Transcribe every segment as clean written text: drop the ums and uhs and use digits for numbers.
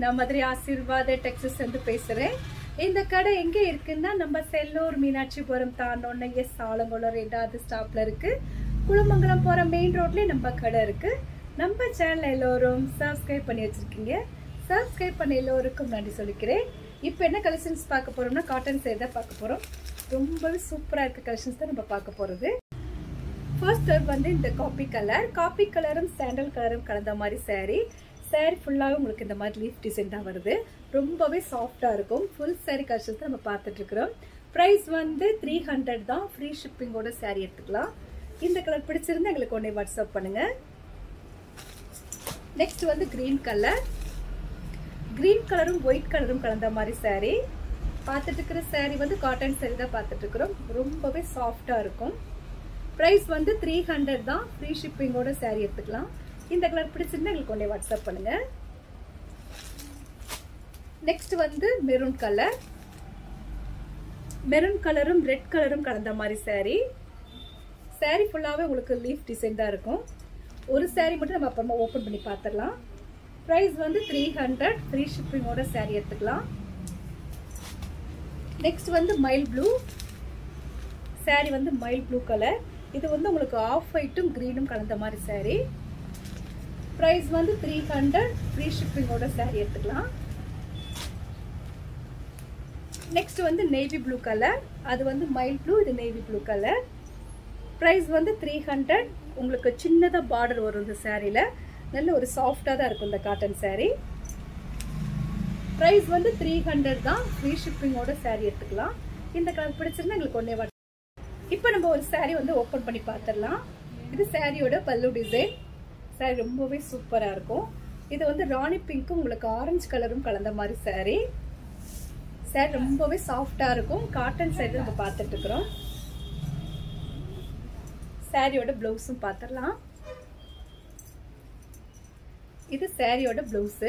நான் மதுரை ஆசீர்வாத டெக்ஸஸ் வந்து பேசுறேன். இந்த கடை எங்க இருக்குன்னா நம்ம செல்லூர் மீனாட்சிபுரம் தாண்டோன்னு எஸ் ஆலங்குளம் 2வது ஸ்டாப்ல இருக்கு. குளமங்கலம் போற மெயின் ரோட்லயே நம்ம கடை இருக்கு. நம்ம சேனல் எல்லோரும் சப்ஸ்கிரைப் பண்ணி வச்சிருக்கீங்க. சப்ஸ்கிரைப் பண்ண எல்லோருக்கும் நன்றி சொல்லிக்கிறேன். இப்போ என்ன கலெக்ஷன்ஸ் பார்க்க போறோம்னா காட்டன் சேர் தான் பார்க்க போறோம். ரொம்பவே சூப்பரா இருக்க கலெக்ஷன்ஸ் தான் நம்ம பார்க்க போறது. ஃபர்ஸ்ட் வந்து இந்த காப்பி கலரும் சாண்டல் கலரும் கலந்த மாதிரி saree ஃபுல்லாகவே உங்களுக்கு இந்த மாதிரி லீஃப் டிசைன் தான் வருது. ரொம்பவே சாஃப்டாக இருக்கும். ஃபுல் saree கலெக்ஷன்ஸ் நம்ம பார்த்துட்டு இருக்கிறோம். ப்ரைஸ் வந்து 300 தான். ஃப்ரீ ஷிப்பிங்கோட saree எடுத்துக்கலாம். இந்த கலர் பிடிச்சிருந்தா எங்களுக்கு ஒன்றே வாட்ஸ்அப் பண்ணுங்க. நெக்ஸ்ட் வந்து கிரீன் கலரும் ஒயிட் கலரும் கலந்த மாதிரி saree பார்த்துட்டு இருக்கிற saree வந்து காட்டன் saree தான் பார்த்துட்டு இருக்கிறோம். ரொம்பவே சாஃப்டாக இருக்கும். ப்ரைஸ் வந்து 300 தான். ஃப்ரீ ஷிப்பிங்கோட saree எடுத்துக்கலாம். இந்த கலர் பிடிச்சிருந்தா எங்களுக்கு ஒன்றே வாட்ஸ்அப் பண்ணுங்க. நெக்ஸ்ட் வந்து மெரூன் கலரும் ரெட் கலரும் கலந்த மாதிரி saree ஃபுல்லாவே உங்களுக்கு லீஃப் டிசைன் தான் இருக்கும். ஒரு saree மட்டும் நம்ம அப்புறமா ஓபன் பண்ணி பார்த்துடலாம். பிரைஸ் வந்து 300. ஃப்ரீ ஷிப்பிங்கோட saree எடுத்துக்கலாம். நெக்ஸ்ட் வந்து மைல் ப்ளூ saree வந்து மைல் ப்ளூ கலர். இது வந்து உங்களுக்கு ஆஃப் ஒயிட்டும் கிரீனும் கலந்த மாதிரி saree. பிரைஸ் வந்து 300. ஃப்ரீ ஷிப்பிங்கோட saree எடுத்துக்கலாம். நெக்ஸ்ட் வந்து நேவி ப்ளூ கலர். அது வந்து மைல் ப்ளூ, இது நேவி ப்ளூ கலர். பிரைஸ் வந்து 300. உங்களுக்கு சின்னதா பார்டர் வரும் இந்த சாரியில. நல்ல ஒரு சாஃப்டா தான் இருக்கும் இந்த காட்டன் saree. பிரைஸ் வந்து 300 தான். ஃப்ரீ ஷிப்பிங்கோட saree எடுத்துக்கலாம். இந்த கலர் பிடிச்சிருந்தா எங்களுக்கு ஒண்ணே வாட்ஸ்அப். இப்போ நம்ம ஒரு saree வந்து ஓபன் பண்ணி பார்த்துடலாம். இது சாரியோட பல்லு டிசைன். saree ரொம்பவே சூப்பரா இருக்கும். இது வந்து ராணி பிங்க்கும் உங்களுக்கு ஆரஞ்சு கலரும் கலந்த மாதிரி saree ரொம்பவே சாஃப்டா இருக்கும். காட்டன் saree நம்ம பார்த்துட்டு இருக்கிறோம். சாரியோட பிளவுஸும் பார்த்துடலாம். இது சாரியோட பிளவுஸ்.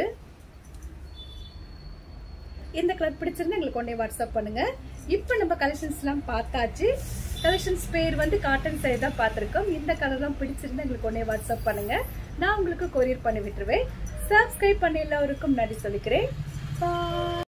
இந்த கலர் பிடிச்சிருந்தா எங்களுக்கு ஒண்ணே வாட்ஸ்அப் பண்ணுங்க. இப்போ நம்ம கலெக்ஷன்ஸ் எல்லாம் பார்த்தாச்சு. கலெக்ஷன்ஸ் பேர் வந்து காட்டன் saree தான் பார்த்துருக்கோம். இந்த கலர்லாம் பிடிச்சிருந்தா எங்களுக்கு ஒண்ணே வாட்ஸ்அப் பண்ணுங்க. நான் உங்களுக்கு கொரியர் பண்ணி விட்டுருவேன். சப்ஸ்கிரைப் பண்ண எல்லாருக்கும் நன்றி சொல்லிக்கிறேன். பாய்.